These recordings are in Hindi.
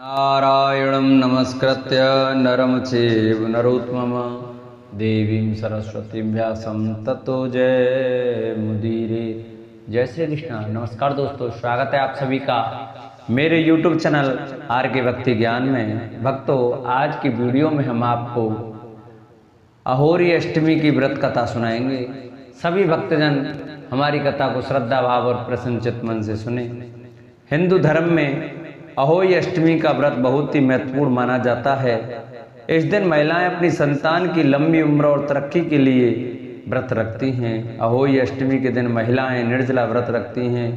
नारायणं नमस्कृत्य नरं चैव नरोत्तमं देवीं सरस्वतीं व्यासं ततो जयमुदीरये। जय श्री कृष्ण। नमस्कार दोस्तों, स्वागत है आप सभी का मेरे YouTube चैनल आर के भक्ति ज्ञान में। भक्तों, आज की वीडियो में हम आपको अहोरी अष्टमी की व्रत कथा सुनाएंगे। सभी भक्तजन हमारी कथा को श्रद्धा भाव और प्रसन्नचित्त मन से सुने। हिंदू धर्म में अहोई अष्टमी का व्रत बहुत ही महत्वपूर्ण माना जाता है। इस दिन महिलाएं अपनी संतान की लंबी उम्र और तरक्की के लिए व्रत रखती हैं। अहोई अष्टमी के दिन महिलाएं निर्जला व्रत रखती हैं।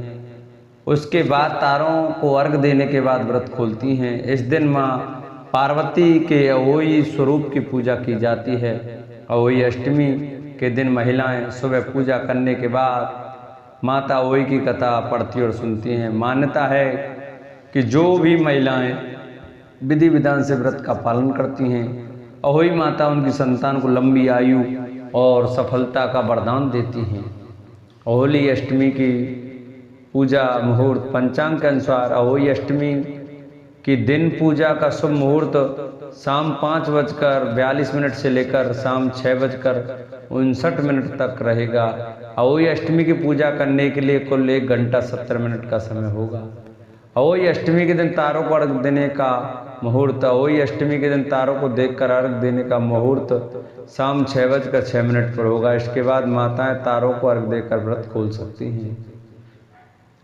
उसके बाद तारों को अर्घ देने के बाद व्रत खोलती हैं। इस दिन माँ पार्वती के अहोई स्वरूप की पूजा की जाती है। अहोई अष्टमी के दिन महिलाएं सुबह पूजा करने के बाद माता अहोई की कथा पढ़ती और सुनती हैं। मान्यता है कि जो भी महिलाएं विधि विधान से व्रत का पालन करती हैं, अहोई माता उनकी संतान को लंबी आयु और सफलता का वरदान देती हैं। अहोई अष्टमी की पूजा मुहूर्त पंचांग के अनुसार अहोई अष्टमी की दिन पूजा का शुभ मुहूर्त शाम 5:42 से लेकर शाम 6:59 तक रहेगा। अहोई अष्टमी की पूजा करने के लिए कुल 1 घंटा 70 मिनट का समय होगा। अहोई अष्टमी के दिन तारों को अर्घ देने का मुहूर्त अहोई अष्टमी के दिन तारों को देखकर अर्घ देने का मुहूर्त शाम 6:06 पर होगा। इसके बाद माताएं तारों को अर्घ देकर व्रत खोल सकती हैं।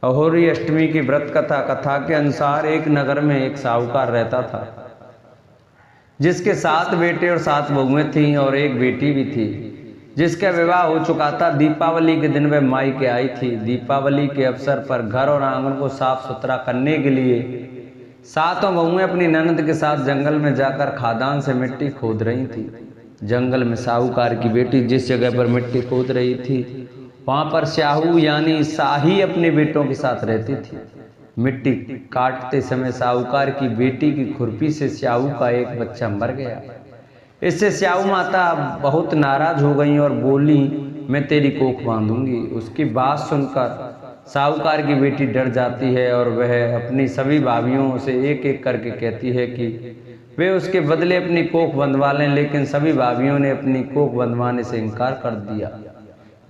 अहोई अष्टमी की व्रत कथा के अनुसार एक नगर में एक साहूकार रहता था, जिसके 7 बेटे और 7 बहुएं थीं और एक बेटी भी थी, जिसका विवाह हो चुका था। दीपावली के दिन वह मायके आई थी। दीपावली के अवसर पर घर और आंगन को साफ सुथरा करने के लिए 7 बहुएं अपनी ननद के साथ जंगल में जाकर खादान से मिट्टी खोद रही थी। जंगल में साहूकार की बेटी जिस जगह पर मिट्टी खोद रही थी, वहां पर स्याहू यानी शाही अपने बेटों के साथ रहती थी। मिट्टी काटते समय साहूकार की बेटी की खुरपी से स्याहू का एक बच्चा मर गया। इससे स्याहू माता बहुत नाराज हो गई और बोली, मैं तेरी कोख बांधूंगी। उसकी बात सुनकर साहूकार की बेटी डर जाती है और वह अपनी सभी भाभियों से एक एक करके कहती है कि वे उसके बदले अपनी कोख बंधवा लें, लेकिन सभी भाभियों ने अपनी कोख बंधवाने से इनकार कर दिया।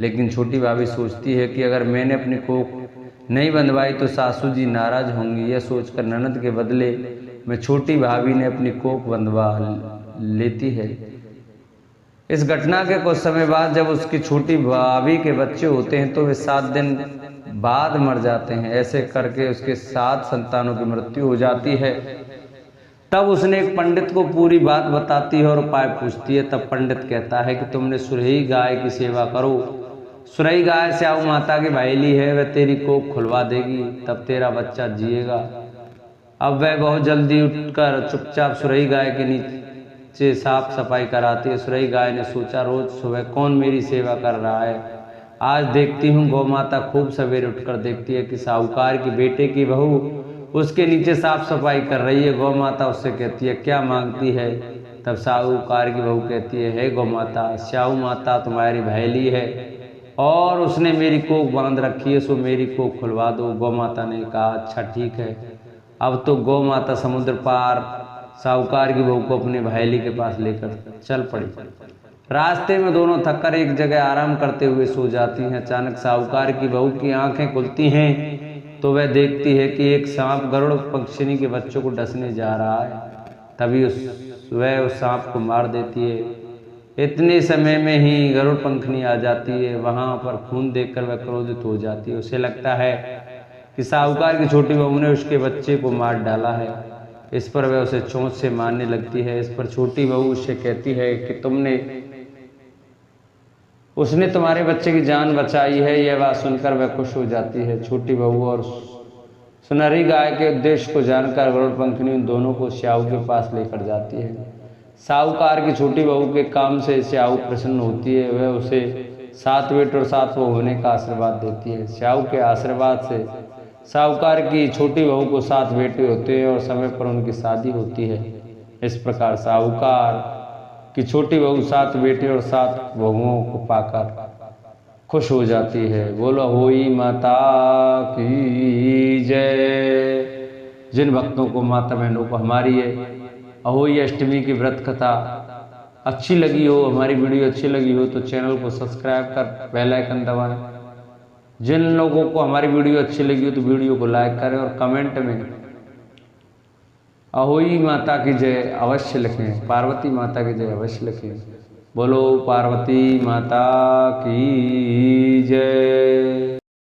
लेकिन छोटी भाभी सोचती है कि अगर मैंने अपनी कोख नहीं बंधवाई तो सासू जी नाराज होंगी। यह सोचकर ननद के बदले में छोटी भाभी ने अपनी कोख बंधवा लेती है। इस घटना के कुछ समय बाद जब उसकी छोटी भाभी के बच्चे होते हैं तो वे 7 दिन बाद मर जाते हैं। ऐसे करके उसके 7 संतानों की मृत्यु हो जाती है। तब उसने एक पंडित को पूरी बात बताती है और उपाय पूछती है। तब पंडित कहता है कि तुमने सुरही गाय की सेवा करो। सुरही गाय स्याहू माता की भाईली है, वह तेरी कोख खुलवा देगी, तब तेरा बच्चा जिएगा। अब वह बहुत जल्दी उठकर चुपचाप सुरही गाय के नीचे साफ सफाई कराती है। सुरही गाय ने सोचा, रोज सुबह कौन मेरी सेवा कर रहा है, आज देखती हूँ। गौ माता खूब सवेरे उठकर देखती है कि साहूकार की बेटे की बहू उसके नीचे साफ सफाई कर रही है। गौ माता उससे कहती है, क्या मांगती है? तब साहूकार की बहू कहती है, हे गौ माता, स्याहू माता तुम्हारी भाईली है और उसने मेरी कोख बांध रखी है, सो मेरी कोख खुलवा दो। गौ माता ने कहा, अच्छा ठीक है। अब तो गौ माता समुद्र पार साहूकार की बहू को अपने भाईली के पास लेकर चल पड़ी। रास्ते में दोनों थककर एक जगह आराम करते हुए सो जाती हैं। अचानक साहूकार की बहू की आंखें खुलती हैं तो वह देखती है कि एक सांप गरुड़ पक्षिणी के बच्चों को डसने जा रहा है। तभी वह उस सांप को मार देती है। इतने समय में ही गरुड़ पंखनी आ जाती है। वहां पर खून देखकर वह क्रोधित हो जाती है। उसे लगता है कि साहूकार की छोटी बहू ने उसके बच्चे को मार डाला है। इस पर वह उसे चोंच से मारने लगती है। इस पर छोटी बहू उससे कहती है कि उसने तुम्हारे बच्चे की जान बचाई है। यह बात सुनकर वह खुश हो जाती है। छोटी बहू और सुनहरी गाय के उद्देश्य को जानकर गरुड़ पंखनी उन दोनों को स्याहू के पास लेकर जाती है। साहूकार की छोटी बहू के काम से स्याहू प्रसन्न होती है। वह उसे 7 बेटे और 7 बहू होने का आशीर्वाद देती है। स्याहू के आशीर्वाद से साहूकार की छोटी बहू को 7 बेटे होते हैं और समय पर उनकी शादी होती है। इस प्रकार साहूकार की छोटी बहू 7 बेटे और 7 बहुओं को पाकर खुश हो जाती है। बोलो अहोई माता की जय। जिन भक्तों को, माता बहनों को हमारी ये अहोई अष्टमी की व्रत कथा अच्छी लगी हो, हमारी वीडियो अच्छी लगी हो तो चैनल को सब्सक्राइब कर बेल आइकन दबाएं। जिन लोगों को हमारी वीडियो अच्छी लगी हो तो वीडियो को लाइक करें और कमेंट में अहोई माता की जय अवश्य लिखें, पार्वती माता की जय अवश्य लिखें। बोलो पार्वती माता की जय।